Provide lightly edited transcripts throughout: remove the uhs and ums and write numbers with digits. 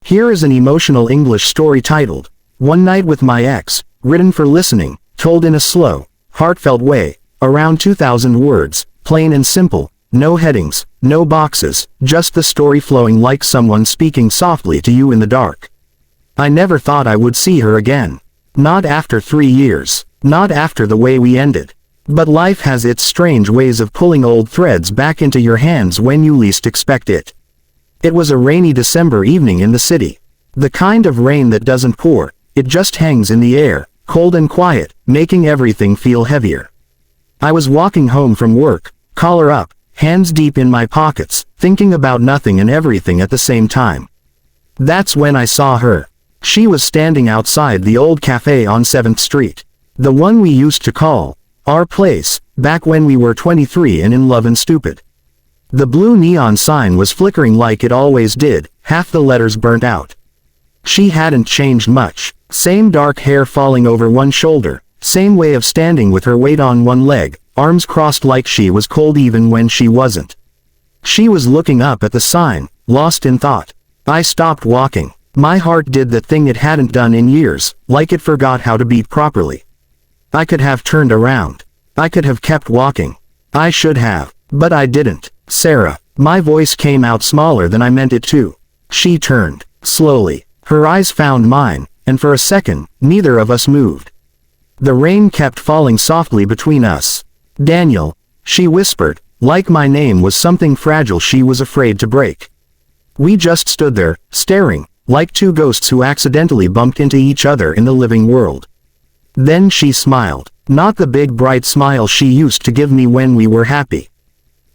Here is an emotional English story titled, One Night with My Ex, written for listening, told in a slow, heartfelt way, around 2,000 words, plain and simple, no headings, no boxes, just the story flowing like someone speaking softly to you in the dark. I never thought I would see her again. Not after 3 years. Not after the way we ended. But life has its strange ways of pulling old threads back into your hands when you least expect it. It was a rainy December evening in the city. The kind of rain that doesn't pour, it just hangs in the air, cold and quiet, making everything feel heavier. I was walking home from work, collar up, hands deep in my pockets, thinking about nothing and everything at the same time. That's when I saw her. She was standing outside the old cafe on 7th Street. The one we used to call our place, back when we were 23 and in love and stupid. The blue neon sign was flickering like it always did, half the letters burnt out. She hadn't changed much. Same dark hair falling over one shoulder, same way of standing with her weight on one leg, arms crossed like she was cold even when she wasn't. She was looking up at the sign, lost in thought. I stopped walking. My heart did the thing it hadn't done in years, like it forgot how to beat properly. I could have turned around. I could have kept walking. I should have, but I didn't. Sarah. My voice came out smaller than I meant it to. She turned, slowly. Her eyes found mine, and for a second, neither of us moved. The rain kept falling softly between us. Daniel, she whispered, like my name was something fragile she was afraid to break. We just stood there, staring, like two ghosts who accidentally bumped into each other in the living world. Then she smiled, not the big bright smile she used to give me when we were happy.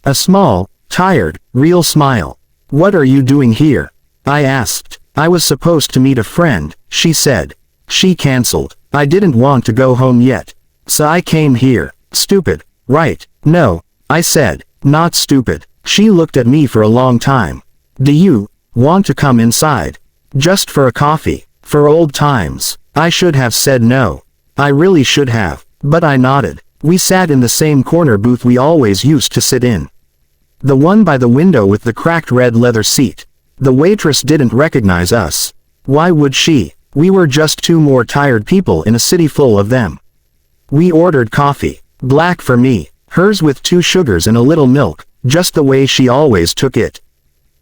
A small, tired, real smile. What are you doing here? I asked. I was supposed to meet a friend, she said. She canceled. I didn't want to go home yet. So I came here. Stupid, right? No, I said, not stupid. She looked at me for a long time. Do you want to come inside? Just for a coffee, for old times. I should have said no. I really should have, but I nodded. We sat in the same corner booth we always used to sit in. The one by the window with the cracked red leather seat. The waitress didn't recognize us. Why would she? We were just two more tired people in a city full of them. We ordered coffee. Black for me. Hers with 2 sugars and a little milk, just the way she always took it.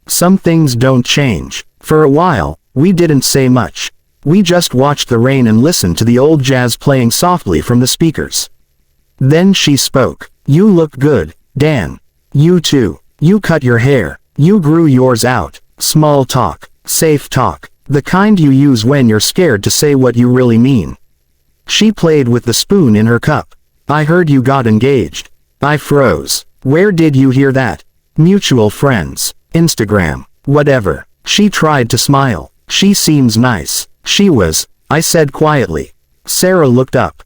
Some things don't change. For a while, we didn't say much. We just watched the rain and listened to the old jazz playing softly from the speakers. Then she spoke. You look good, Dan. You too. You cut your hair. You grew yours out. Small talk. Safe talk. The kind you use when you're scared to say what you really mean. She played with the spoon in her cup. I heard you got engaged. I froze. Where did you hear that? Mutual friends. Instagram. Whatever. She tried to smile. She seems nice. She was, I said quietly. Sarah looked up.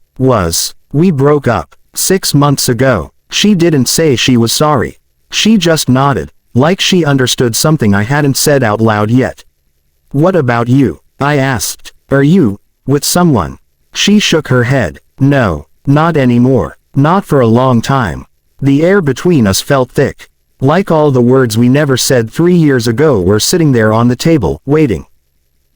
We broke up 6 months ago. She didn't say she was sorry. She just nodded, like she understood something I hadn't said out loud yet. What about you? I asked. Are you with someone? She shook her head. No, not anymore. Not for a long time. The air between us felt thick. Like all the words we never said 3 years ago were sitting there on the table, waiting.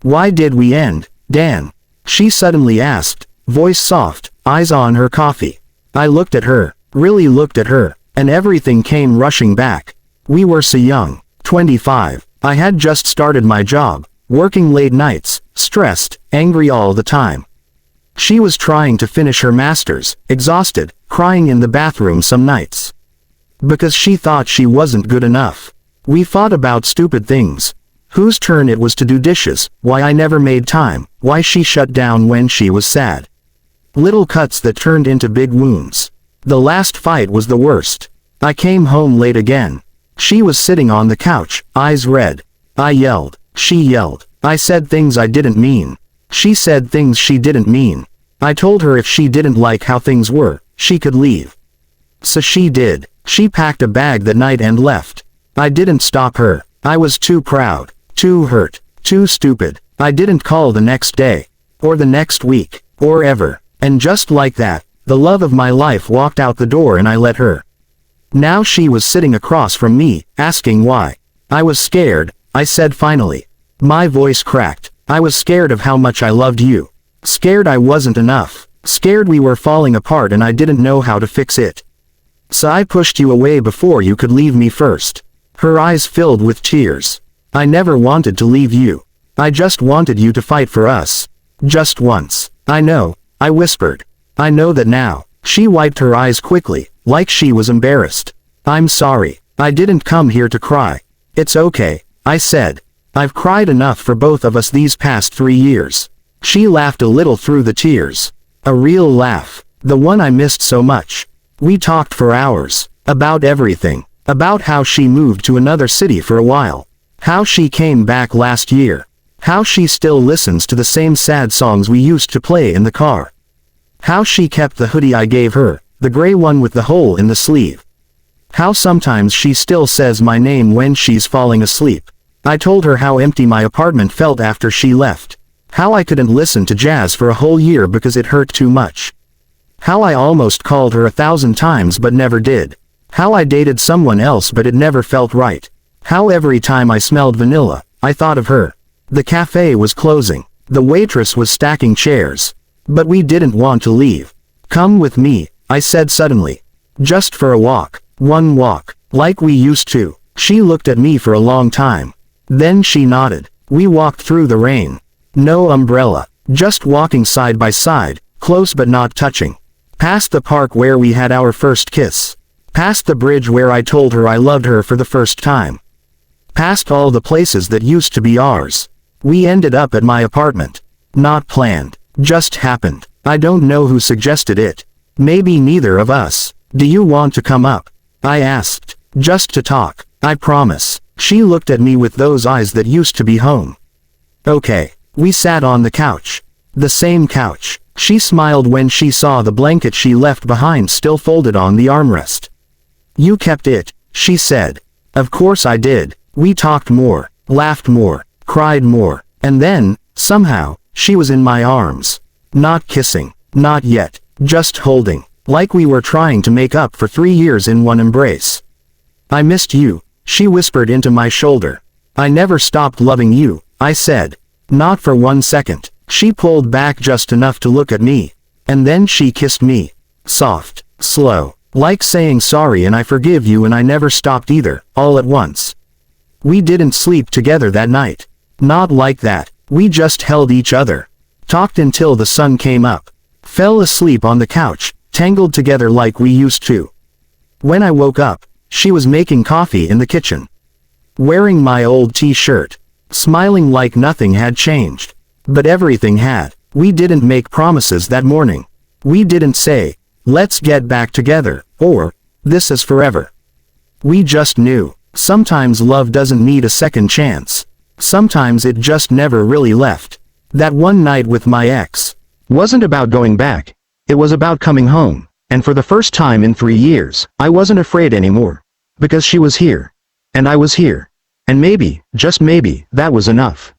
Why did we end, Dan? She suddenly asked, voice soft, eyes on her coffee. I looked at her, really looked at her, and everything came rushing back. We were so young, 25. I had just started my job, working late nights, stressed, angry all the time. She was trying to finish her master's, exhausted, crying in the bathroom some nights. Because she thought she wasn't good enough. We fought about stupid things. Whose turn it was to do dishes, why I never made time, why she shut down when she was sad. Little cuts that turned into big wounds. The last fight was the worst. I came home late again. She was sitting on the couch, eyes red. I yelled. She yelled. I said things I didn't mean. She said things she didn't mean. I told her if she didn't like how things were, she could leave. So she did. She packed a bag that night and left. I didn't stop her. I was too proud, too hurt, too stupid. I didn't call the next day, or the next week, or ever. And just like that, the love of my life walked out the door and I let her. Now she was sitting across from me, asking why. I was scared, I said finally. My voice cracked. I was scared of how much I loved you. Scared I wasn't enough. Scared we were falling apart and I didn't know how to fix it. So I pushed you away before you could leave me first. Her eyes filled with tears. I never wanted to leave you. I just wanted you to fight for us. Just once. I know, I whispered. I know that now. She wiped her eyes quickly, like she was embarrassed. I'm sorry. I didn't come here to cry. It's okay, I said. I've cried enough for both of us these past 3 years. She laughed a little through the tears. A real laugh. The one I missed so much. We talked for hours. About everything. About how she moved to another city for a while. How she came back last year. How she still listens to the same sad songs we used to play in the car. How she kept the hoodie I gave her, the gray one with the hole in the sleeve. How sometimes she still says my name when she's falling asleep. I told her how empty my apartment felt after she left. How I couldn't listen to jazz for a whole year because it hurt too much. How I almost called her 1,000 times but never did. How I dated someone else but it never felt right. How every time I smelled vanilla, I thought of her. The cafe was closing. The waitress was stacking chairs. But we didn't want to leave. Come with me, I said suddenly. Just for a walk. One walk. Like we used to. She looked at me for a long time. Then she nodded. We walked through the rain. No umbrella. Just walking side by side, close but not touching. Past the park where we had our first kiss. Past the bridge where I told her I loved her for the first time. Past all the places that used to be ours. We ended up at my apartment. Not planned. Just happened. I don't know who suggested it. Maybe neither of us. Do you want to come up? I asked. Just to talk. I promise. She looked at me with those eyes that used to be home. Okay. We sat on the couch. The same couch. She smiled when she saw the blanket she left behind still folded on the armrest. You kept it, she said. Of course I did. We talked more, laughed more, cried more, and then, somehow, she was in my arms. Not kissing. Not yet. Just holding. Like we were trying to make up for 3 years in one embrace. I missed you, she whispered into my shoulder. I never stopped loving you, I said. Not for 1 second. She pulled back just enough to look at me. And then she kissed me. Soft. Slow. Like saying sorry and I forgive you and I never stopped either, all at once. We didn't sleep together that night. Not like that. We just held each other. Talked until the sun came up. Fell asleep on the couch, tangled together like we used to. When I woke up, she was making coffee in the kitchen. Wearing my old t-shirt. Smiling like nothing had changed. But everything had. We didn't make promises that morning. We didn't say, let's get back together, or, this is forever. We just knew. Sometimes love doesn't need a second chance. Sometimes it just never really left. That one night with my ex wasn't about going back. It was about coming home. And for the first time in 3 years, I wasn't afraid anymore. Because she was here. And I was here. And maybe, just maybe, that was enough.